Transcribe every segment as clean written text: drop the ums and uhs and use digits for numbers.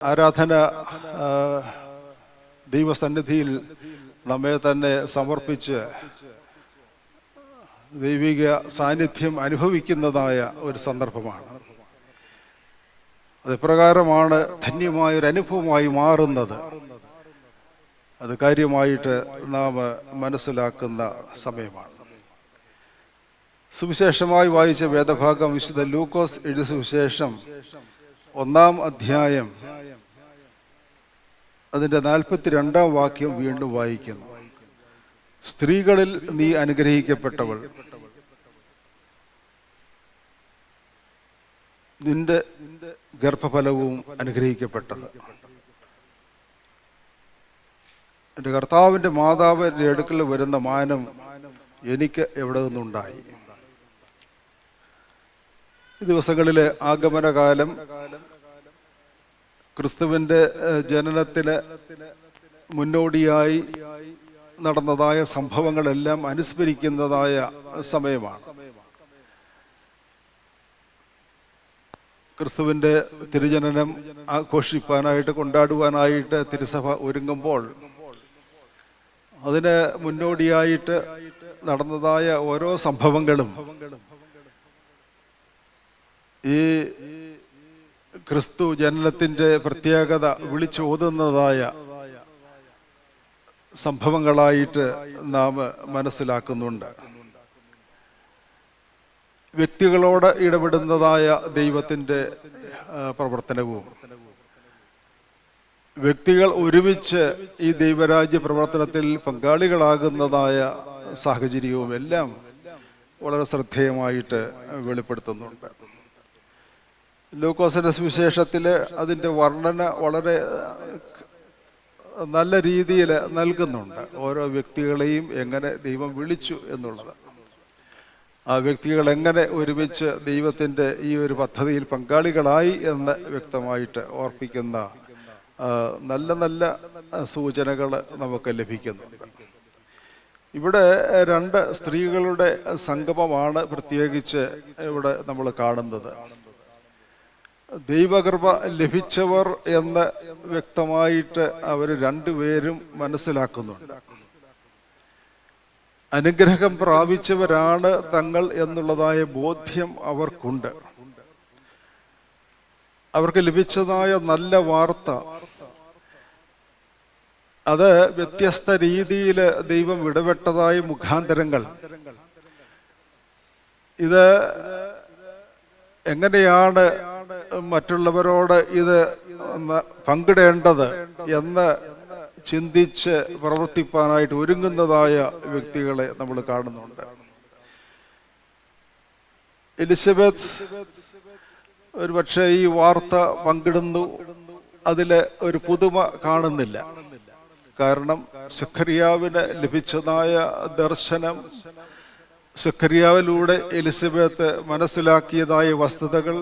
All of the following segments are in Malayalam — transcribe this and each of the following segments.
ആരാധന ദൈവസന്നിധിയിൽ നമ്മെ തന്നെ സമർപ്പിച്ച് ദൈവിക സാന്നിധ്യം അനുഭവിക്കുന്നതായ ഒരു സന്ദർഭമാണ്. അതെപ്രകാരമാണ് ധന്യമായൊരു അനുഭവമായി മാറുന്നത്. അത് കാര്യമായിട്ട് നാം മനസ്സിലാക്കുന്ന സമയമാണ്. സുവിശേഷമായി വായിച്ച വേദഭാഗം വിശുദ്ധ ലൂക്കോസ് എഴുതിയ സുവിശേഷം 1-ാം അധ്യായം അതിൻ്റെ 42-ാം വാക്യം വീണ്ടും വായിക്കുന്നു. സ്ത്രീകളിൽ നീ അനുഗ്രഹിക്കപ്പെട്ടവൾ, നിന്റെ ഗർഭഫലവും അനുഗ്രഹിക്കപ്പെട്ടത്. എൻ്റെ കർത്താവിൻ്റെ മാതാവിൻ്റെ അടുക്കൽ വരുന്ന മാനം എനിക്ക് എവിടെ നിന്നുണ്ടായി? ഈ ദിവസങ്ങളിലെ ആഗമനകാലം ക്രിസ്തുവിൻ്റെ ജനനത്തിന് മുന്നോടിയായി നടന്നതായ സംഭവങ്ങളെല്ലാം അനുസ്മരിക്കുന്നതായ സമയമാണ്. ക്രിസ്തുവിൻ്റെ തിരുജനനം ആഘോഷിപ്പാനായിട്ട്, കൊണ്ടാടുവാനായിട്ട് തിരുസഭ ഒരുങ്ങുമ്പോൾ അതിന് മുന്നോടിയായിട്ട് നടന്നതായ ഓരോ സംഭവങ്ങളും ഈ ക്രിസ്തു ജനനത്തിൻ്റെ പ്രത്യേകത വിളിച്ചോതുന്നതായ സംഭവങ്ങളായിട്ട് നാം മനസ്സിലാക്കുന്നുണ്ട്. വ്യക്തികളോട് ഇടപെടുന്നതായ ദൈവത്തിൻ്റെ പ്രവർത്തനവും, വ്യക്തികൾ ഒരുമിച്ച് ഈ ദൈവരാജ്യ പ്രവർത്തനത്തിൽ പങ്കാളികളാകുന്നതായ സാഹചര്യവും എല്ലാം വളരെ ശ്രദ്ധേയമായിട്ട് വെളിപ്പെടുത്തുന്നുണ്ട്. ലൂക്കോസിന്റെ സുവിശേഷത്തിൽ അതിൻ്റെ വർണ്ണന വളരെ നല്ല രീതിയിൽ നൽകുന്നുണ്ട്. ഓരോ വ്യക്തികളെയും എങ്ങനെ ദൈവം വിളിച്ചു എന്നുള്ളത്, ആ വ്യക്തികൾ എങ്ങനെ ഒരുമിച്ച് ദൈവത്തിൻ്റെ ഈ ഒരു പദ്ധതിയിൽ പങ്കാളികളായി എന്ന് വ്യക്തമായിട്ട് ഓർപ്പിക്കുന്ന നല്ല നല്ല സൂചനകൾ നമുക്ക് ലഭിക്കുന്നുണ്ട്. ഇവിടെ 2 സ്ത്രീകളുടെ സംഗമമാണ് പ്രത്യേകിച്ച് ഇവിടെ നമ്മൾ കാണുന്നത്. ദൈവകൃപ ലഭിച്ചവർ എന്ന് വ്യക്തമായിട്ട് അവർ 2 പേരും മനസ്സിലാക്കുന്നുണ്ട്. അനുഗ്രഹം പ്രാപിച്ചവരാണ് തങ്ങൾ എന്നുള്ളതായ ബോധ്യം അവർക്കുണ്ട്. അവർക്ക് ലഭിച്ചതായ നല്ല വാർത്ത അത് വ്യത്യസ്ത രീതിയിൽ ദൈവം ഇടപെട്ടതായ മുഖാന്തരങ്ങൾ, ഇത് എങ്ങനെയാണ് മറ്റുള്ളവരോട് ഇത് പങ്കിടേണ്ടത് എന്ന് ചിന്തിച്ച് പ്രവർത്തിപ്പാനായിട്ട് ഒരുങ്ങുന്നതായ വ്യക്തികളെ നമ്മൾ കാണുന്നുണ്ട്. എലിസബത്ത് ഒരു പക്ഷേ ഈ വാർത്ത പങ്കിടുന്നു, അതിൽ ഒരു പുതുമ കാണുന്നില്ല. കാരണം സഖറിയാവിന് ലഭിച്ചതായ ദർശനം, സഖറിയാവിലൂടെ എലിസബത്ത് മനസ്സിലാക്കിയതായ വസ്തുതകൾ,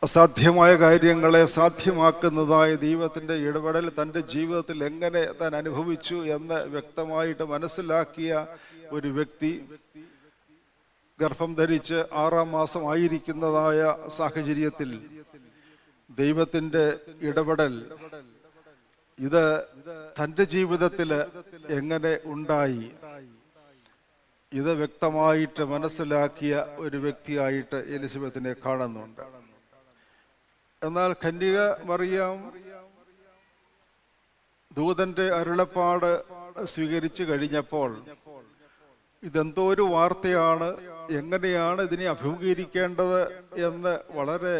അസാധ്യമായ കാര്യങ്ങളെ സാധ്യമാക്കുന്നതായ ദൈവത്തിൻ്റെ ഇടപെടൽ തൻ്റെ ജീവിതത്തിൽ എങ്ങനെ താൻ അനുഭവിച്ചു എന്ന് വ്യക്തമായിട്ട് മനസ്സിലാക്കിയ ഒരു വ്യക്തി, ഗർഭം ധരിച്ച് 6-ാം മാസം ആയിരിക്കുന്നതായ സാഹചര്യത്തിൽ ദൈവത്തിൻ്റെ ഇടപെടൽ ഇത് തൻ്റെ ജീവിതത്തിൽ എങ്ങനെ ഉണ്ടായി, ഇത് വ്യക്തമായിട്ട് മനസ്സിലാക്കിയ ഒരു വ്യക്തിയായിട്ട് എലിസബത്തിനെ കാണുന്നുണ്ട്. എന്നാൽ കന്യക മറിയാം ദൂതന്റെ അരുളപ്പാട് സ്വീകരിച്ചു കഴിഞ്ഞപ്പോൾ ഇതെന്തോ ഒരു വാർത്തയാണ്, എങ്ങനെയാണ് ഇതിനെ അഭിമുഖീകരിക്കേണ്ടത് എന്ന് വളരെ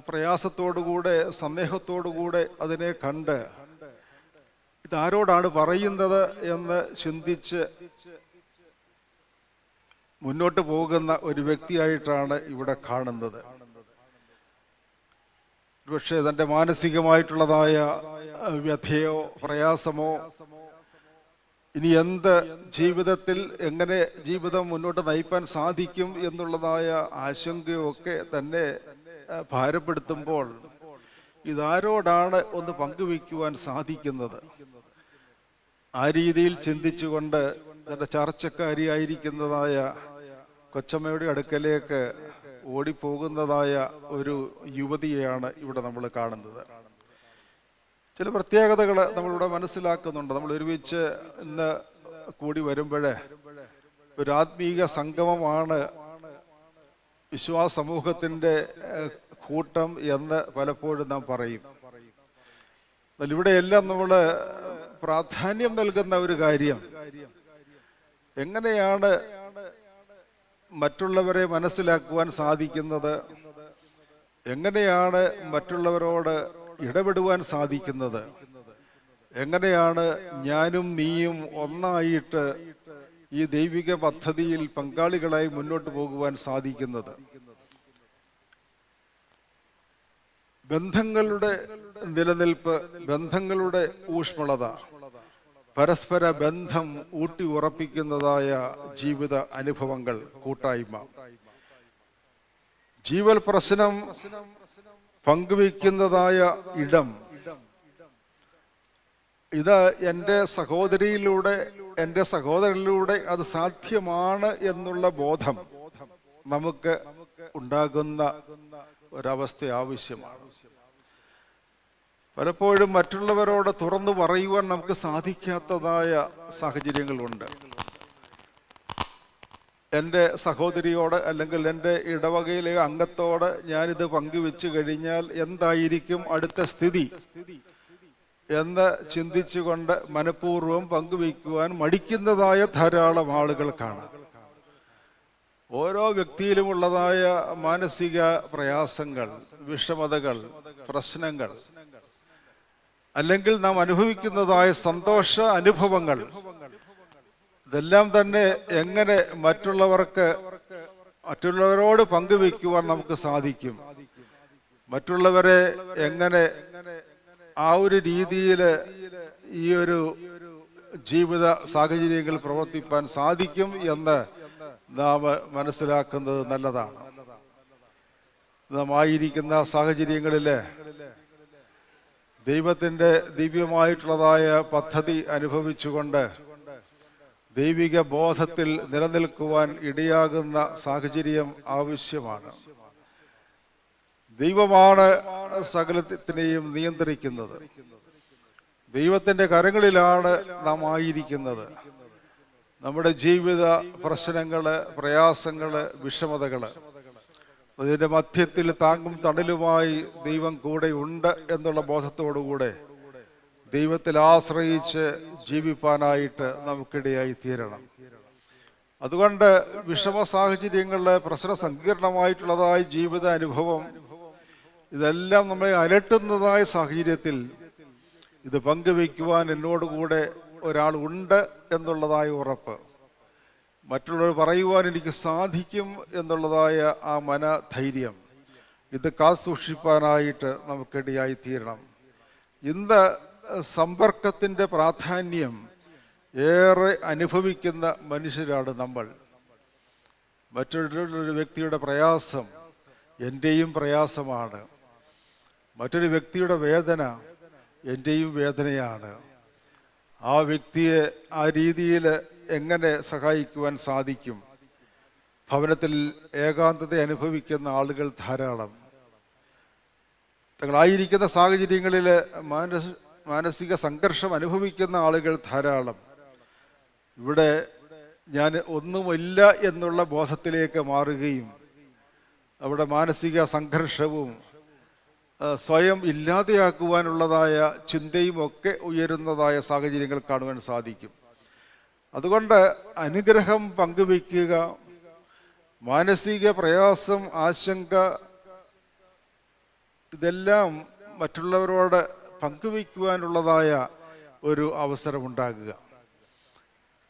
പ്രയാസത്തോടുകൂടെ, സന്ദേഹത്തോടുകൂടെ അതിനെ കണ്ട് ഇതാരോടാണ് പറയുന്നത് എന്ന് ചിന്തിച്ച് മുന്നോട്ട് പോകുന്ന ഒരു വ്യക്തിയായിട്ടാണ് ഇവിടെ കാണുന്നത്. പക്ഷേ തൻ്റെ മാനസികമായിട്ടുള്ളതായ വ്യഥയോ പ്രയാസമോ, ഇനി എന്ത് ജീവിതത്തിൽ എങ്ങനെ ജീവിതം മുന്നോട്ട് നയിപ്പാൻ സാധിക്കും എന്നുള്ളതായ ആശങ്കയൊക്കെ തന്നെ ഭാരപ്പെടുത്തുമ്പോൾ ഇതാരോടാണ് ഒന്ന് പങ്കുവയ്ക്കുവാൻ സാധിക്കുന്നത്? ആ രീതിയിൽ ചിന്തിച്ചുകൊണ്ട് തൻ്റെ ചർച്ചക്കാരിയായിരിക്കുന്നതായ കൊച്ചമ്മയുടെ അടുക്കലേക്ക് ഓടിപ്പോകുന്നതായ ഒരു യുവതിയെയാണ് ഇവിടെ നമ്മൾ കാണുന്നത്. ചില പ്രത്യേകതകൾ നമ്മളിവിടെ മനസ്സിലാക്കുന്നുണ്ട്. നമ്മൾ ഒരുമിച്ച് ഇന്ന് കൂടി വരുമ്പോഴേ ഒരു ആത്മീക സംഗമമാണ് വിശ്വാസ സമൂഹത്തിൻ്റെ കൂട്ടം എന്ന് പലപ്പോഴും നാം പറയും. എന്നാൽ ഇവിടെയെല്ലാം നമ്മൾ പ്രാധാന്യം നൽകുന്ന ഒരു കാര്യം, എങ്ങനെയാണ് മറ്റുള്ളവരെ മനസ്സിലാക്കുവാൻ സാധിക്കുന്നത്, എങ്ങനെയാണ് മറ്റുള്ളവരോട് ഇടപെടുവാൻ സാധിക്കുന്നത്, എങ്ങനെയാണ് ഞാനും നീയും ഒന്നായിട്ട് ഈ ദൈവിക പദ്ധതിയിൽ പങ്കാളികളായി മുന്നോട്ട് പോകുവാൻ സാധിക്കുന്നത്. ബന്ധങ്ങളുടെ നിലനിൽപ്പ്, ബന്ധങ്ങളുടെ ഊഷ്മളത, പരസ്പര ബന്ധം ഊട്ടി ഉറപ്പിക്കുന്നതായ ജീവിത അനുഭവങ്ങൾ, കൂട്ടായ്മ, ജീവൽ പ്രശ്നം പങ്കുവയ്ക്കുന്നതായ ഇടം, ഇത് എൻ്റെ സഹോദരിയിലൂടെ, എൻ്റെ സഹോദരനിലൂടെ അത് സാധ്യമാണ് എന്നുള്ള ബോധം നമുക്ക് ഉണ്ടാകുന്ന ഒരവസ്ഥ ആവശ്യമാണ്. പലപ്പോഴും മറ്റുള്ളവരോട് തുറന്നു പറയുവാൻ നമുക്ക് സാധിക്കാത്തതായ സാഹചര്യങ്ങളുണ്ട്. എൻ്റെ സഹോദരിയോട് അല്ലെങ്കിൽ എൻ്റെ ഇടവകയിലെ അംഗത്തോട് ഞാനിത് പങ്കുവെച്ചു കഴിഞ്ഞാൽ എന്തായിരിക്കും അടുത്ത സ്ഥിതി എന്ന് ചിന്തിച്ചുകൊണ്ട് മനഃപൂർവ്വം പങ്കുവയ്ക്കുവാൻ മടിക്കുന്നതായ ധാരാളം ആളുകൾ കാണാം. ഓരോ വ്യക്തിയിലുമുള്ളതായ മാനസിക പ്രയാസങ്ങൾ, വിഷമതകൾ, പ്രശ്നങ്ങൾ, അല്ലെങ്കിൽ നാം അനുഭവിക്കുന്നതായ സന്തോഷ അനുഭവങ്ങൾ, ഇതെല്ലാം തന്നെ എങ്ങനെ മറ്റുള്ളവരോട് പങ്കുവയ്ക്കുവാൻ നമുക്ക് സാധിക്കും, മറ്റുള്ളവരെ എങ്ങനെ ആ ഒരു രീതിയിൽ ഈ ഒരു ജീവിത സാഹചര്യങ്ങൾ പ്രവർത്തിപ്പാൻ സാധിക്കും എന്ന് നാം മനസ്സിലാക്കുന്നത് നല്ലതാണ്. നാം ആയിരിക്കുന്ന സാഹചര്യങ്ങളിൽ ദൈവത്തിൻ്റെ ദിവ്യമായിട്ടുള്ളതായ പദ്ധതി അനുഭവിച്ചുകൊണ്ട് ദൈവിക ബോധത്തിൽ നിലനിൽക്കുവാൻ ഇടയാകുന്ന സാഹചര്യം ആവശ്യമാണ്. ദൈവമാണ് സകലത്തിനെയും നിയന്ത്രിക്കുന്നത്. ദൈവത്തിൻ്റെ കരങ്ങളിലാണ് നാം ആയിരിക്കുന്നത്. നമ്മുടെ ജീവിത പ്രശ്നങ്ങള്, പ്രയാസങ്ങള്, വിഷമതകള്, അതിൻ്റെ മധ്യത്തിൽ താങ്ങും തണലുമായി ദൈവം കൂടെ ഉണ്ട് എന്നുള്ള ബോധത്തോടുകൂടെ ദൈവത്തിൽ ആശ്രയിച്ച് ജീവിപ്പാനായിട്ട് നമുക്കിടയായി തീരണം. അതുകൊണ്ട് വിഷമ സാഹചര്യങ്ങളിലെ പ്രശ്ന സങ്കീർണമായിട്ടുള്ളതായ ജീവിത അനുഭവം, ഇതെല്ലാം നമ്മളെ അലട്ടുന്നതായ സാഹചര്യത്തിൽ ഇത് പങ്കുവയ്ക്കുവാൻ എന്നോടുകൂടെ ഒരാൾ ഉണ്ട് എന്നുള്ളതായ ഉറപ്പ്, മറ്റുള്ളവർ പറയുവാൻ എനിക്ക് സാധിക്കും എന്നുള്ളതായ ആ മനധൈര്യം, ഇത് കാത്തുസൂക്ഷിപ്പാനായിട്ട് നമുക്കിടയായി തീരണം. ഇന്ന് സമ്പർക്കത്തിൻ്റെ പ്രാധാന്യം ഏറെ അനുഭവിക്കുന്ന മനുഷ്യരാണ് നമ്മൾ. മറ്റൊരു വ്യക്തിയുടെ പ്രയാസം എൻ്റെയും പ്രയാസമാണ്, മറ്റൊരു വ്യക്തിയുടെ വേദന എൻ്റെയും വേദനയാണ്. ആ വ്യക്തിയെ ആ രീതിയിൽ എങ്ങനെ സഹായിക്കുവാൻ സാധിക്കും? ഭവനത്തിൽ ഏകാന്തത അനുഭവിക്കുന്ന ആളുകൾ ധാരാളം. തങ്ങളായിരിക്കുന്ന സാഹചര്യങ്ങളിൽ മാനസിക സംഘർഷം അനുഭവിക്കുന്ന ആളുകൾ ധാരാളം. ഇവിടെ ഞാൻ ഒന്നുമില്ല എന്നുള്ള ബോധത്തിലേക്ക് മാറുകയും അവിടെ മാനസിക സംഘർഷവും സ്വയം ഇല്ലാതെയാക്കുവാനുള്ളതായ ചിന്തയും ഒക്കെ ഉയരുന്നതായ സാഹചര്യങ്ങൾ കാണുവാൻ സാധിക്കും. അതുകൊണ്ട് അനുഗ്രഹം പങ്കുവയ്ക്കുക, മാനസിക പ്രയാസം, ആശങ്ക, ഇതെല്ലാം മറ്റുള്ളവരോട് പങ്കുവയ്ക്കുവാനുള്ളതായ ഒരു അവസരമുണ്ടാകുക.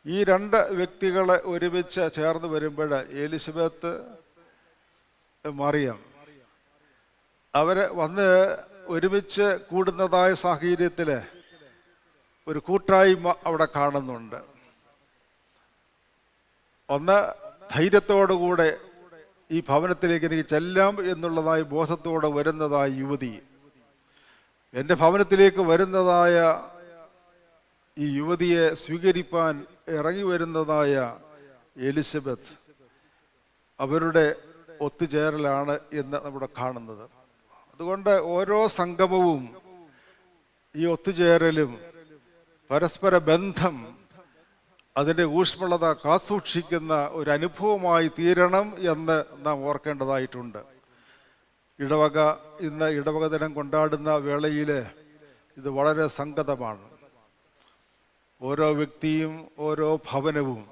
ഈ രണ്ട് വ്യക്തികളെ ഒരുമിച്ച് ചേർന്ന് വരുമ്പോൾ എലിസബത്ത്, മറിയം, അവർ വന്ന് ഒരുമിച്ച് കൂടുന്നതായ സാഹചര്യത്തിൽ ഒരു കൂട്ടായ്മ അവിടെ കാണുന്നുണ്ട്. ഒന്ന്, ധൈര്യത്തോടുകൂടെ ഈ ഭവനത്തിലേക്ക് എനിക്ക് ചെല്ലാം എന്നുള്ളതായ ബോധത്തോടെ വരുന്നതായ യുവതി, എൻ്റെ ഭവനത്തിലേക്ക് വരുന്നതായ ഈ യുവതിയെ സ്വീകരിപ്പാൻ ഇറങ്ങി വരുന്നതായ എലിസബത്ത്, അവരുടെ ഒത്തുചേരലാണ് എന്ന് നമ്മുടെ കാണുന്നത്. അതുകൊണ്ട് ഓരോ സംഗമവും ഈ ഒത്തുചേരലും പരസ്പര ബന്ധം അതിൻ്റെ ഊഷ്മളത കാസൂക്ഷിക്കുന്ന ഒരു അനുഭവമായി തീരണം എന്ന് നാം ഓർക്കേണ്ടതായിട്ടുണ്ട്. ഇന്ന് ഇടവക ദിനം കൊണ്ടാടുന്ന വേളയിൽ ഇത് വളരെ സംഗതമാണ്. ഓരോ വ്യക്തിയും ഓരോ ഭവനവും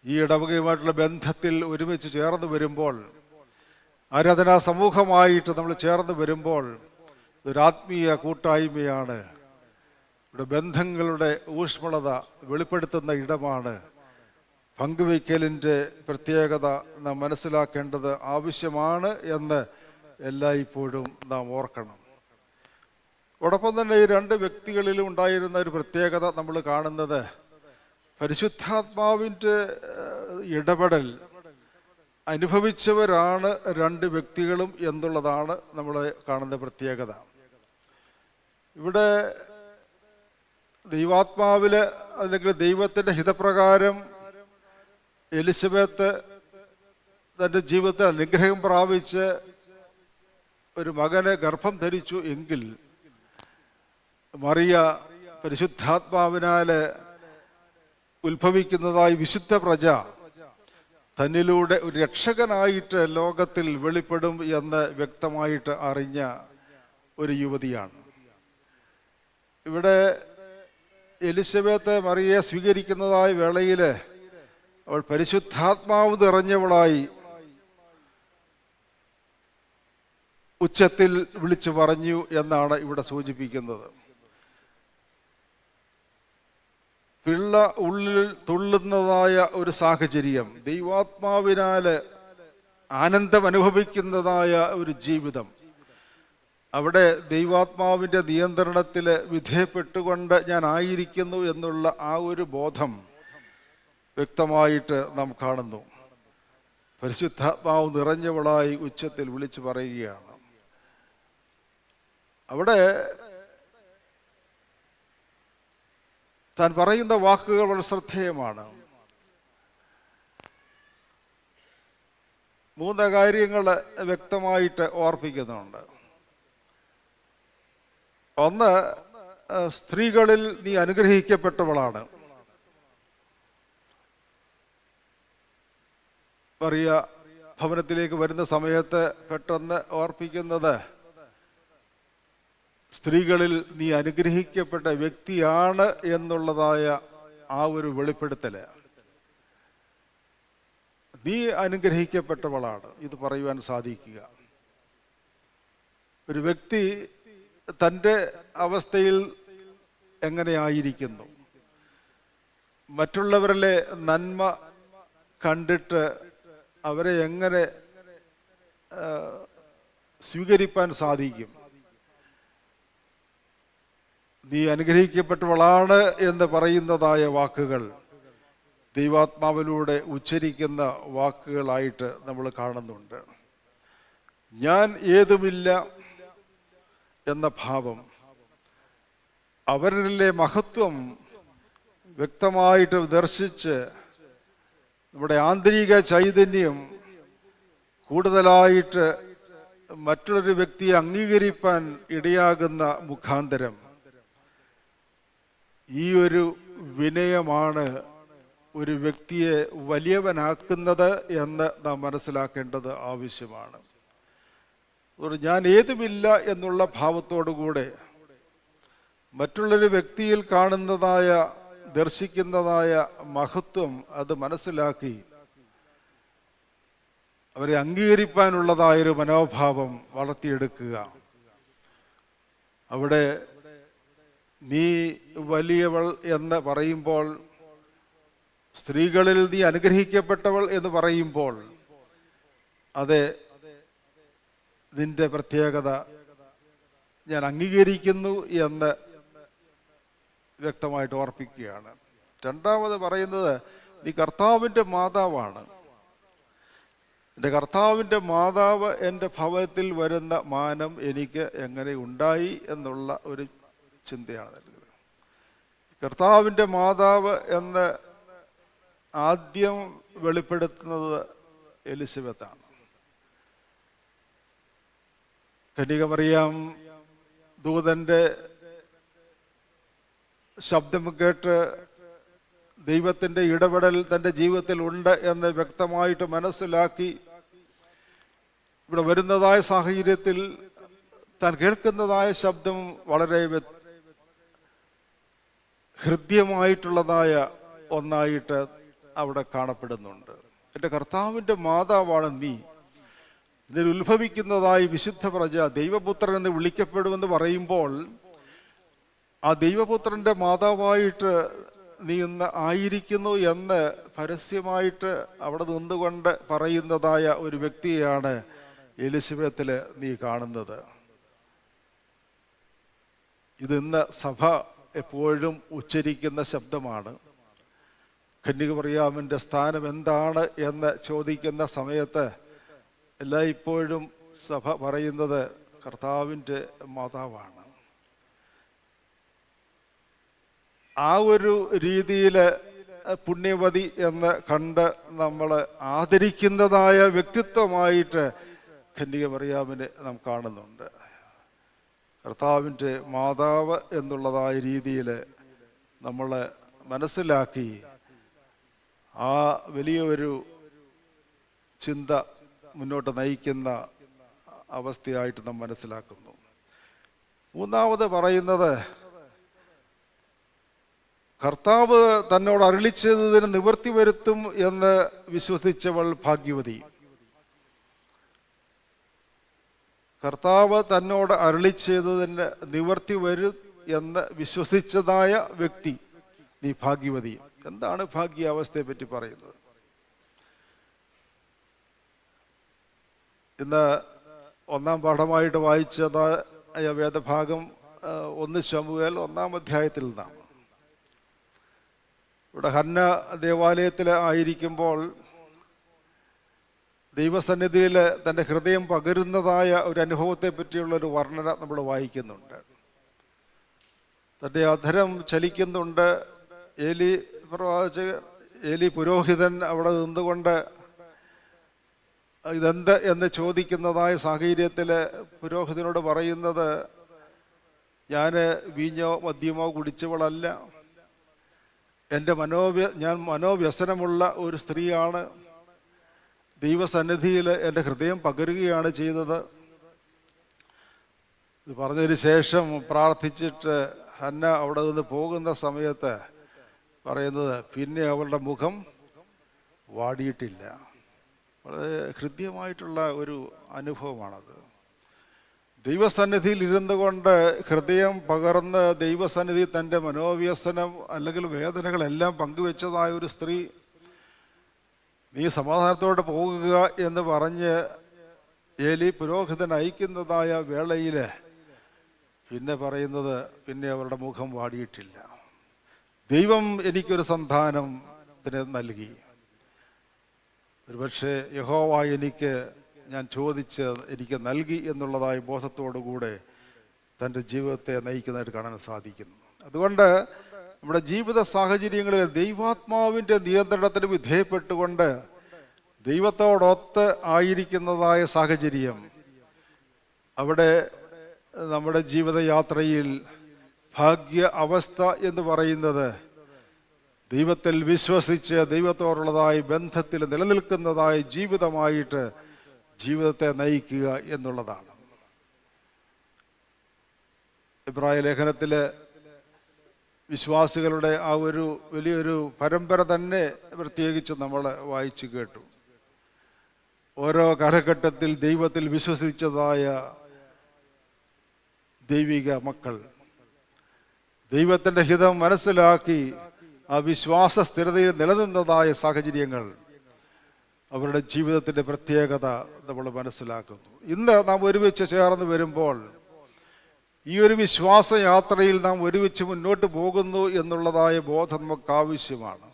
ഈ ഇടവകയുമായിട്ടുള്ള ബന്ധത്തിൽ ഒരുമിച്ച് ചേർന്ന് വരുമ്പോൾ, ആരാധനാ സമൂഹമായിട്ട് നമ്മൾ ചേർന്ന് വരുമ്പോൾ ഇതൊരു ആത്മീയ കൂട്ടായ്മയാണ്. ഇവിടെ ബന്ധങ്ങളുടെ ഊഷ്മളത വെളിപ്പെടുത്തുന്ന ഇടമാണ്. പങ്കുവയ്ക്കലിൻ്റെ പ്രത്യേകത നാം മനസ്സിലാക്കേണ്ടത് ആവശ്യമാണ് എന്ന് എല്ലായ്പ്പോഴും നാം ഓർക്കണം. അതോടൊപ്പം തന്നെ ഈ രണ്ട് വ്യക്തികളിലും ഉണ്ടായിരുന്ന ഒരു പ്രത്യേകത നമ്മൾ കാണുന്നത് പരിശുദ്ധാത്മാവിൻ്റെ ഇടപെടൽ അനുഭവിച്ചവരാണ് രണ്ട് വ്യക്തികളും എന്നുള്ളതാണ് നമ്മൾ കാണുന്ന പ്രത്യേകത. ഇവിടെ ദൈവാത്മാവില് അല്ലെങ്കിൽ ദൈവത്തിൻ്റെ ഹിതപ്രകാരം എലിസബത്ത് തൻ്റെ ജീവിതത്തിൽ അനുഗ്രഹം പ്രാപിച്ച് ഒരു മകനെ ഗർഭം ധരിച്ചു എങ്കിൽ, മറിയ പരിശുദ്ധാത്മാവിനാൽ ഉത്ഭവിക്കുന്നതായി വിശുദ്ധ പ്രജ തന്നിലൂടെ ഒരു രക്ഷകനായിട്ട് ലോകത്തിൽ വെളിപ്പെടും എന്ന് വ്യക്തമായിട്ട് അറിഞ്ഞ ഒരു യുവതിയാണ്. ഇവിടെ എലിസബത്ത് മറിയെ സ്വീകരിക്കുന്നതായ വേളയിൽ അവൾ പരിശുദ്ധാത്മാവ് നിറഞ്ഞവളായി ഉച്ചത്തിൽ വിളിച്ചു പറഞ്ഞു എന്നാണ് ഇവിടെ സൂചിപ്പിക്കുന്നത്. പിള്ള ഉള്ളിൽ തുള്ളുന്നതായ ഒരു സാഹചര്യം, ദൈവാത്മാവിനാൽ ആനന്ദം അനുഭവിക്കുന്നതായ ഒരു ജീവിതം, അവിടെ ദൈവാത്മാവിൻ്റെ നിയന്ത്രണത്തിൽ വിധേയപ്പെട്ടുകൊണ്ട് ഞാൻ ആയിരിക്കുന്നു എന്നുള്ള ആ ഒരു ബോധം വ്യക്തമായിട്ട് നാം കാണുന്നു. പരിശുദ്ധാത്മാവ് നിറഞ്ഞവളായി ഉച്ചത്തിൽ വിളിച്ചു പറയുകയാണ്. അവിടെ താൻ പറയുന്ന വാക്കുകൾ വളരെ ശ്രദ്ധേയമാണ്. 3 കാര്യങ്ങൾ വ്യക്തമായിട്ട് ഓർപ്പിക്കുന്നുണ്ട്. ഒന്ന്, സ്ത്രീകളിൽ നീ അനുഗ്രഹിക്കപ്പെട്ടവളാണ്. മറിയ ഭവനത്തിലേക്ക് വരുന്ന സമയത്ത് പെട്ടെന്ന് ഓർപ്പിക്കുന്നത് സ്ത്രീകളിൽ നീ അനുഗ്രഹിക്കപ്പെട്ട വ്യക്തിയാണ് എന്നുള്ളതായ ആ ഒരു വെളിപ്പെടുത്തല്. നീ അനുഗ്രഹിക്കപ്പെട്ടവളാണ് ഇത് പറയുവാൻ സാധിക്കുക. ഒരു വ്യക്തി തൻ്റെ അവസ്ഥയിൽ എങ്ങനെയായിരിക്കുന്നു, മറ്റുള്ളവരിലെ നന്മ കണ്ടിട്ട് അവരെ എങ്ങനെ സ്വീകരിപ്പാൻ സാധിക്കും. നീ അനുഗ്രഹിക്കപ്പെട്ടവളാണ് എന്ന് പറയുന്നതായ വാക്കുകൾ ദൈവാത്മാവിലൂടെ ഉച്ചരിക്കുന്ന വാക്കുകളായിട്ട് നമ്മൾ കാണുന്നുണ്ട്. ഞാൻ ഏതുമില്ല എന്ന ഭാവം, അവരിലെ മഹത്വം വ്യക്തമായിട്ട് ദർശിച്ച് നമ്മുടെ ആന്തരിക ചൈതന്യം കൂടുതലായിട്ട് മറ്റൊരു വ്യക്തിയെ അംഗീകരിപ്പാൻ ഇടയാകുന്ന മുഖാന്തരം ഈ ഒരു വിനയമാണ് ഒരു വ്യക്തിയെ വലിയവനാക്കുന്നത് എന്ന് നാം മനസ്സിലാക്കേണ്ടത് ആവശ്യമാണ്. അതുകൊണ്ട് ഞാൻ ഏതുമില്ല എന്നുള്ള ഭാവത്തോടുകൂടെ മറ്റുള്ളൊരു വ്യക്തിയിൽ കാണുന്നതായ ദർശിക്കുന്നതായ മഹത്വം അത് മനസ്സിലാക്കി അവരെ അംഗീകരിക്കാനുള്ളതായൊരു മനോഭാവം വളർത്തിയെടുക്കുക. അവിടെ നീ വലിയവൾ എന്ന് പറയുമ്പോൾ, സ്ത്രീകളിൽ നീ അനുഗ്രഹിക്കപ്പെട്ടവൾ എന്ന് പറയുമ്പോൾ, അതെ, നിന്റെ പ്രത്യേകത ഞാൻ അംഗീകരിക്കുന്നു എന്ന് വ്യക്തമായിട്ട് ഓർപ്പിക്കുകയാണ്. രണ്ടാമത് പറയുന്നത്, നീ കർത്താവിൻ്റെ മാതാവാണ്. എൻ്റെ കർത്താവിൻ്റെ മാതാവ് എൻ്റെ ഭവനത്തിൽ വരുന്ന മാനം എനിക്ക് എങ്ങനെ ഉണ്ടായി എന്നുള്ള ഒരു ചിന്തയാണ് നൽകുന്നത്. കർത്താവിൻ്റെ മാതാവ് എന്ന് ആദ്യം വെളിപ്പെടുത്തുന്നത് എലിസബത്താണ്. കന്യകമറിയാം ദൂതന്റെ ശബ്ദം കേട്ട് ദൈവത്തിൻ്റെ ഇടപെടൽ തൻ്റെ ജീവിതത്തിൽ ഉണ്ട് എന്ന് വ്യക്തമായിട്ട് മനസ്സിലാക്കി ഇവിടെ വരുന്നതായ സാഹചര്യത്തിൽ താൻ കേൾക്കുന്നതായ ശബ്ദം വളരെ ഹൃദ്യമായിട്ടുള്ളതായ ഒന്നായിട്ട് അവിടെ കാണപ്പെടുന്നുണ്ട്. എൻ്റെ കർത്താവിൻ്റെ മാതാവാണ് നീ, ഇതിൽ ഉത്ഭവിക്കുന്നതായി വിശുദ്ധ പ്രജ ദൈവപുത്രൻ എന്ന് വിളിക്കപ്പെടുമെന്ന് പറയുമ്പോൾ ആ ദൈവപുത്രൻ്റെ മാതാവായിട്ട് നീ ഇന്ന് ആയിരിക്കുന്നു എന്ന് പരസ്യമായിട്ട് അവിടെ നിന്നുകൊണ്ട് പറയുന്നതായ ഒരു വ്യക്തിയെയാണ് എലിസബത്തിൽ നീ കാണുന്നത്. ഇതിന്ന് സഭ എപ്പോഴും ഉച്ചരിക്കുന്ന ശബ്ദമാണ്. കന്യകമറിയാമിൻ്റെ സ്ഥാനം എന്താണ് എന്ന് ചോദിക്കുന്ന സമയത്ത് എല്ലായ്പ്പോഴും സഭ പറയുന്നത് കർത്താവിൻ്റെ മാതാവാണ്. ആ ഒരു രീതിയിൽ പുണ്യവതി എന്ന് കണ്ട് നമ്മൾ ആദരിക്കുന്നതായ വ്യക്തിത്വമായിട്ട് കന്യകമറിയാമിനെ നാം കാണുന്നുണ്ട്. കർത്താവിൻ്റെ മാതാവ് എന്നുള്ളതായ രീതിയിൽ നമ്മൾ മനസ്സിലാക്കി ആ വലിയൊരു ചിന്ത മുന്നോട്ട് നയിക്കുന്ന അവസ്ഥയായിട്ട് നാം മനസ്സിലാക്കുന്നു. മൂന്നാമത് പറയുന്നത് കർത്താവ് തന്നോട് അരുളിച്ചതിന് നിവൃത്തി വരുത്തും എന്ന് വിശ്വസിച്ചവൾ ഭാഗ്യവതി. കർത്താവ് തന്നോട് അരുളിച്ചതിന് നിവൃത്തി വരും എന്ന് വിശ്വസിച്ചതായ വ്യക്തി നീ ഭാഗ്യവതി. എന്താണ് ഭാഗ്യാവസ്ഥയെ പറ്റി പറയുന്നത്? ഇന്ന് ഒന്നാം പാഠമായിട്ട് വായിച്ചതായ വേദഭാഗം 1 ശമൂവേൽ 1-ാം അധ്യായത്തിൽ നിന്നാണ്. ഇവിടെ ഹന്ന ദേവാലയത്തിൽ ആയിരിക്കുമ്പോൾ ദൈവസന്നിധിയിൽ തൻ്റെ ഹൃദയം പകരുന്നതായ ഒരു അനുഭവത്തെ പറ്റിയുള്ളൊരു വർണ്ണന നമ്മൾ വായിക്കുന്നുണ്ട്. തൻ്റെ അധരം ചലിക്കുന്നുണ്ട്. ഏലി പുരോഹിതൻ അവിടെ നിന്നുകൊണ്ട് ഇതെന്ത് എന്ന് ചോദിക്കുന്നതായ സാഹചര്യത്തിൽ പുരോഹിതനോട് പറയുന്നത്, ഞാൻ വീഞ്ഞോ മദ്യമോ കുടിച്ചവളല്ല, ഞാൻ മനോവ്യസനമുള്ള ഒരു സ്ത്രീയാണ്, ദൈവസന്നിധിയിൽ എൻ്റെ ഹൃദയം പകരുകയാണ് ചെയ്തത്. ഇത് പറഞ്ഞതിന് ശേഷം പ്രാർത്ഥിച്ചിട്ട് ഹന്ന അവിടെ നിന്ന് പോകുന്ന സമയത്ത് പറയുന്നത്, പിന്നെ അവളുടെ മുഖം വാടിയിട്ടില്ല. വളരെ ഹൃദ്യമായിട്ടുള്ള ഒരു അനുഭവമാണത്. ദൈവസന്നിധിയിൽ ഇരുന്നു കൊണ്ട് ഹൃദയം പകർന്ന് ദൈവസന്നിധി തൻ്റെ മനോവ്യസനം അല്ലെങ്കിൽ വേദനകളെല്ലാം പങ്കുവെച്ചതായ ഒരു സ്ത്രീ, നീ സമാധാനത്തോടെ പോകുക എന്ന് പറഞ്ഞ് ഏലി പുരോഹിതൻ അയക്കുന്നതായ വേളയിൽ പിന്നെ പറയുന്നത്, പിന്നെ അവരുടെ മുഖം വാടിയിട്ടില്ല. ദൈവം എനിക്കൊരു സന്താനത്തിന് നൽകി. ഒരുപക്ഷെ യഹോവ ഞാൻ എനിക്ക് നൽകി എന്നുള്ളതായ ബോധത്തോടുകൂടെ തൻ്റെ ജീവിതത്തെ നയിക്കുന്നതായിട്ട് കാണാൻ സാധിക്കുന്നു. അതുകൊണ്ട് നമ്മുടെ ജീവിത സാഹചര്യങ്ങളിൽ ദൈവാത്മാവിൻ്റെ നിയന്ത്രണത്തിന് വിധേയപ്പെട്ടുകൊണ്ട് ദൈവത്തോടൊത്ത് ആയിരിക്കുന്നതായ സാഹചര്യം, അവിടെ നമ്മുടെ ജീവിതയാത്രയിൽ ഭാഗ്യ അവസ്ഥ എന്ന് പറയുന്നത് ദൈവത്തിൽ വിശ്വസിച്ച് ദൈവത്തോടുള്ളതായ ബന്ധത്തിൽ നിലനിൽക്കുന്നതായ ജീവിതമായിട്ട് ജീവിതത്തെ നയിക്കുക എന്നുള്ളതാണ്. എബ്രായ ലേഖനത്തിൽ വിശ്വാസികളുടെ ആ ഒരു വലിയൊരു പരമ്പര തന്നെ പ്രത്യേകിച്ച് നമ്മൾ വായിച്ചു കേട്ടു. ഓരോ കാലഘട്ടത്തിൽ ദൈവത്തിൽ വിശ്വസിച്ചതായ ദൈവിക മക്കൾ ദൈവത്തിൻ്റെ ഹിതം മനസ്സിലാക്കി ആ വിശ്വാസ സ്ഥിരതയിൽ നിലനിന്നതായ സാഹചര്യങ്ങൾ അവരുടെ ജീവിതത്തിൻ്റെ പ്രത്യേകത നമ്മൾ മനസ്സിലാക്കുന്നു. ഇന്ന് നാം ഒരുമിച്ച് ചേർന്ന് വരുമ്പോൾ ഈ ഒരു വിശ്വാസയാത്രയിൽ നാം ഒരുമിച്ച് മുന്നോട്ട് പോകുന്നു എന്നുള്ളതായ ബോധം നമുക്ക് ആവശ്യമാണ്.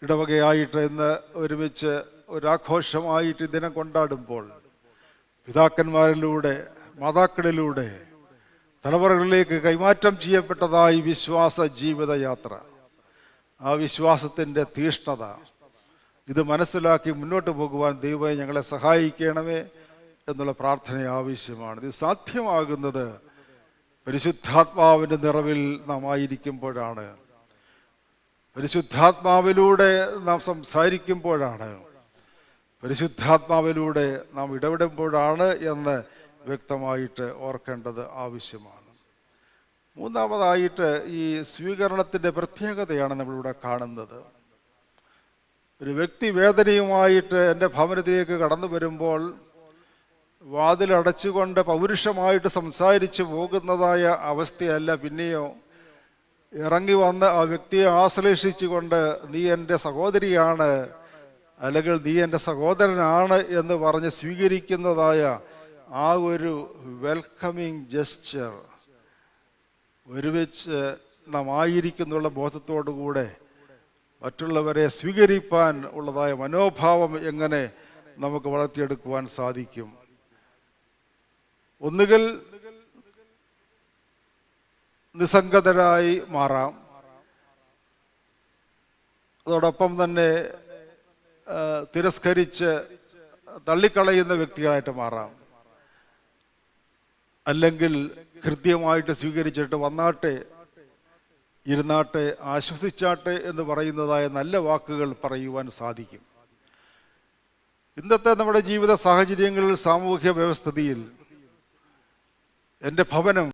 ഇടവകയായിട്ട് ഇന്ന് ഒരുമിച്ച് ഒരാഘോഷമായിട്ട് ദിനം കൊണ്ടാടുമ്പോൾ പിതാക്കന്മാരിലൂടെ മാതാക്കളിലൂടെ തലമുറകളിലേക്ക് കൈമാറ്റം ചെയ്യപ്പെട്ടതായി വിശ്വാസ ജീവിതയാത്ര, ആ വിശ്വാസത്തിൻ്റെ തീഷ്ണത, ഇത് മനസ്സിലാക്കി മുന്നോട്ട് പോകുവാൻ ദൈവമേ ഞങ്ങളെ സഹായിക്കണമേ എന്നുള്ള പ്രാർത്ഥന ആവശ്യമാണ്. ഇത് സാധ്യമാകുന്നത് പരിശുദ്ധാത്മാവിൻ്റെ നിറവിൽ നാം ആയിരിക്കുമ്പോഴാണ്, പരിശുദ്ധാത്മാവിലൂടെ നാം സംസാരിക്കുമ്പോഴാണ്, പരിശുദ്ധാത്മാവിലൂടെ നാം ഇടപെടുമ്പോഴാണ് എന്ന് വ്യക്തമായിട്ട് ഓർക്കേണ്ടത് ആവശ്യമാണ്. മൂന്നാമതായിട്ട് ഈ സ്വീകരണത്തിൻ്റെ പ്രത്യേകതയാണ് നമ്മളിവിടെ കാണുന്നത്. ഒരു വ്യക്തി വേദനയുമായിട്ട് എൻ്റെ ഭവനത്തിലേക്ക് കടന്നു വരുമ്പോൾ വാതിലടച്ചുകൊണ്ട് പൗരുഷമായിട്ട് സംസാരിച്ച് പോകുന്നതായ അവസ്ഥയല്ല, പിന്നെയോ ഇറങ്ങി വന്ന് ആ വ്യക്തിയെ ആശ്ലേഷിച്ചുകൊണ്ട് നീ എൻ്റെ സഹോദരിയാണ് അല്ലെങ്കിൽ നീ എൻ്റെ സഹോദരനാണ് എന്ന് പറഞ്ഞ് സ്വീകരിക്കുന്നതായ ആ ഒരു വെൽക്കമിങ് ജെസ്ചർ, ഒരുമിച്ച് നാം ആയിരിക്കുന്നുള്ള ബോധത്തോടുകൂടെ മറ്റുള്ളവരെ സ്വീകരിപ്പാൻ ഉള്ളതായ മനോഭാവം എങ്ങനെ നമുക്ക് വളർത്തിയെടുക്കുവാൻ സാധിക്കും? ഒന്നുകിൽ നിസ്സംഗതരായി മാറാം, അതോടൊപ്പം തന്നെ തിരസ്കരിച്ച് തള്ളിക്കളയുന്ന വ്യക്തികളായിട്ട് മാറാം, അല്ലെങ്കിൽ കൃത്യമായിട്ട് സ്വീകരിച്ചിട്ട് വന്നാട്ടെ, ഇരുന്നാട്ടെ, ആശ്വസിച്ചാട്ടെ എന്ന് പറയുന്നതായ നല്ല വാക്കുകൾ പറയുവാൻ സാധിക്കും. ഇന്നത്തെ നമ്മുടെ ജീവിത സാഹചര്യങ്ങളിൽ, സാമൂഹ്യ വ്യവസ്ഥിതിയിൽ എൻ്റെ ഭവനം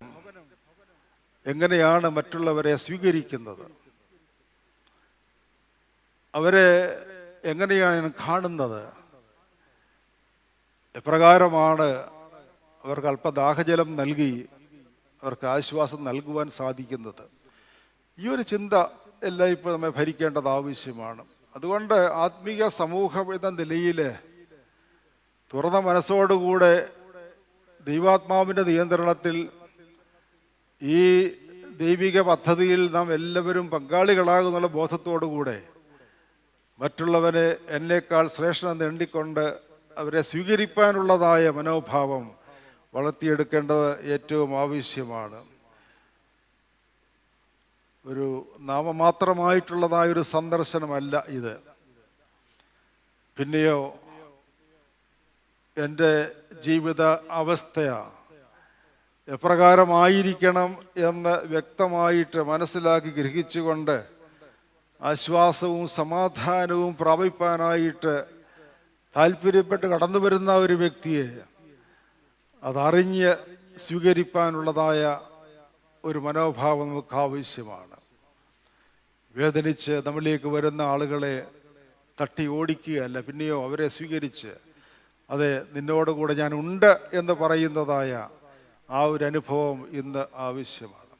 എങ്ങനെയാണ് മറ്റുള്ളവരെ സ്വീകരിക്കുന്നത്, അവരെ എങ്ങനെയാണ് കാണുന്നത്, എപ്രകാരമാണ് അവർക്ക് അല്പദാഹജലം നൽകി അവർക്ക് ആശ്വാസം നൽകുവാൻ സാധിക്കുന്നത്? ഈ ഒരു ചിന്ത എല്ലാം ഇപ്പോൾ നമ്മെ ഭരിക്കേണ്ടത് ആവശ്യമാണ്. അതുകൊണ്ട് ആത്മീയ സമൂഹം എന്ന നിലയിൽ തുറന്ന മനസ്സോടുകൂടെ ദൈവാത്മാവിൻ്റെ നിയന്ത്രണത്തിൽ ഈ ദൈവിക പദ്ധതിയിൽ നാം എല്ലാവരും പങ്കാളികളാകുന്നുള്ള ബോധത്തോടുകൂടെ മറ്റുള്ളവരെ എന്നേക്കാൾ ശ്രേഷ്ഠനെന്ന് എണ്ണിക്കൊണ്ട് അവരെ സ്വീകരിപ്പാനുള്ളതായ മനോഭാവം വളർത്തിയെടുക്കേണ്ടത് ഏറ്റവും ആവശ്യമാണ്. ഒരു നാമമാത്രമായിട്ടുള്ളതായൊരു സന്ദർശനമല്ല ഇത്. പിന്നെയോ എൻ്റെ ജീവിത അവസ്ഥയാണ് എപ്രകാരമായിരിക്കണം എന്ന് വ്യക്തമായിട്ട് മനസ്സിലാക്കി ഗ്രഹിച്ചുകൊണ്ട് ആശ്വാസവും സമാധാനവും പ്രാപിപ്പാനായിട്ട് താല്പര്യപ്പെട്ട് കടന്നു വരുന്ന ഒരു വ്യക്തിയെ അതറിഞ്ഞ് സ്വീകരിപ്പാനുള്ളതായ ഒരു മനോഭാവം നമുക്ക് ആവശ്യമാണ്. വേദനിച്ച് നമ്മളിലേക്ക് വരുന്ന ആളുകളെ തട്ടി ഓടിക്കുകയല്ല, പിന്നെയോ അവരെ സ്വീകരിച്ച് അതെ നിന്നോടുകൂടെ ഞാൻ ഉണ്ട് എന്ന് പറയുന്നതായ ആ ഒരു അനുഭവം ഇന്ന് ആവശ്യമാണ്.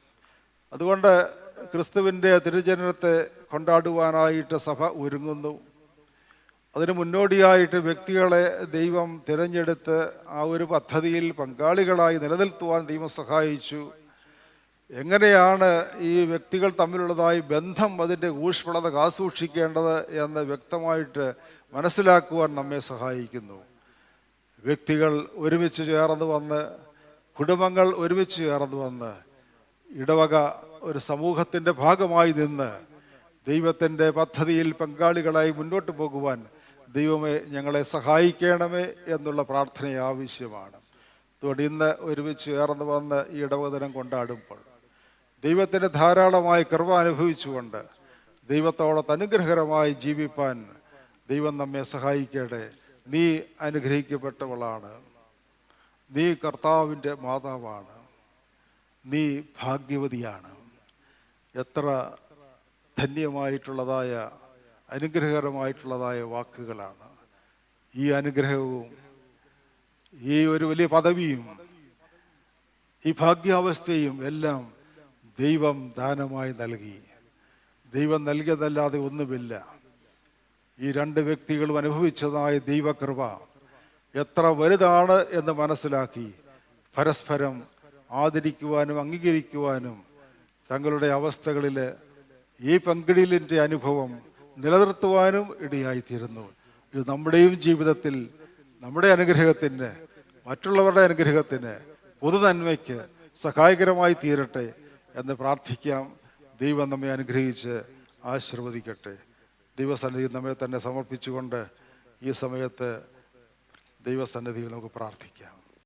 അതുകൊണ്ട് ക്രിസ്തുവിൻ്റെ തിരുജനനത്തെ കൊണ്ടാടുവാനായിട്ട് സഭ ഒരുങ്ങുന്നു. അതിന് മുന്നോടിയായിട്ട് വ്യക്തികളെ ദൈവം തിരഞ്ഞെടുത്ത് ആ ഒരു പദ്ധതിയിൽ പങ്കാളികളായി നിലനിർത്തുവാൻ ദൈവം സഹായിച്ചു. എങ്ങനെയാണ് ഈ വ്യക്തികൾ തമ്മിലുള്ളതായി ബന്ധം, അതിൻ്റെ ഊഷ്മളത കാസൂക്ഷിക്കേണ്ടത് എന്ന് വ്യക്തമായിട്ട് മനസ്സിലാക്കുവാൻ നമ്മെ സഹായിക്കുന്നു. വ്യക്തികൾ ഒരുമിച്ച് ചേർന്ന് വന്ന്, കുടുംബങ്ങൾ ഒരുമിച്ച് ചേർന്ന് വന്ന്, ഇടവക ഒരു സമൂഹത്തിൻ്റെ ഭാഗമായി നിന്ന് ദൈവത്തിൻ്റെ പദ്ധതിയിൽ പങ്കാളികളായി മുന്നോട്ട് പോകുവാൻ ദൈവമേ ഞങ്ങളെ സഹായിക്കണമേ എന്നുള്ള പ്രാർത്ഥന ആവശ്യമാണ്. അതുകൊണ്ട് ഇന്ന് ഒരുമിച്ച് ചേർന്ന് വന്ന് ഈ ഇടവദിനം കൊണ്ടാടുമ്പോൾ ദൈവത്തിൻ്റെ ധാരാളമായി കൃപ അനുഭവിച്ചുകൊണ്ട് ദൈവത്തോടൊത്ത് അനുഗ്രഹകരമായി ജീവിപ്പാൻ ദൈവം നമ്മെ സഹായിക്കട്ടെ. നീ അനുഗ്രഹിക്കപ്പെട്ടവളാണ്, നീ കർത്താവിൻ്റെ മാതാവാണ്, നീ ഭാഗ്യവതിയാണ്. എത്ര ധന്യമായിട്ടുള്ളതായ അനുഗ്രഹകരമായിട്ടുള്ളതായ വാക്കുകളാണ്. ഈ അനുഗ്രഹവും ഈ ഒരു വലിയ പദവിയും ഈ ഭാഗ്യാവസ്ഥയും എല്ലാം ദൈവം ദാനമായി നൽകി. ദൈവം നൽകിയതല്ലാതെ ഒന്നുമില്ല. ഈ രണ്ട് വ്യക്തികളും അനുഭവിച്ചതായ ദൈവകൃപ എത്ര വലുതാണ് എന്ന് മനസ്സിലാക്കി പരസ്പരം ആദരിക്കുവാനും അംഗീകരിക്കുവാനും തങ്ങളുടെ അവസ്ഥകളിൽ ഈ പങ്കിടലിൻ്റെ അനുഭവം നിലനിർത്തുവാനും ഇടയായിത്തീരുന്നു. ഇത് നമ്മുടെയും ജീവിതത്തിൽ നമ്മുടെ അനുഗ്രഹത്തിന്, മറ്റുള്ളവരുടെ അനുഗ്രഹത്തിന്, പൊതുനന്മയ്ക്ക് സഹായകരമായി തീരട്ടെ എന്ന് പ്രാർത്ഥിക്കാം. ദൈവം നമ്മെ അനുഗ്രഹിച്ച് ആശീർവദിക്കട്ടെ. ദൈവസന്നിധിയിൽ നമ്മെ തന്നെ സമർപ്പിച്ചുകൊണ്ട് ഈ സമയത്ത് ദൈവസന്നിധിയിൽ നമുക്ക് പ്രാർത്ഥിക്കാം.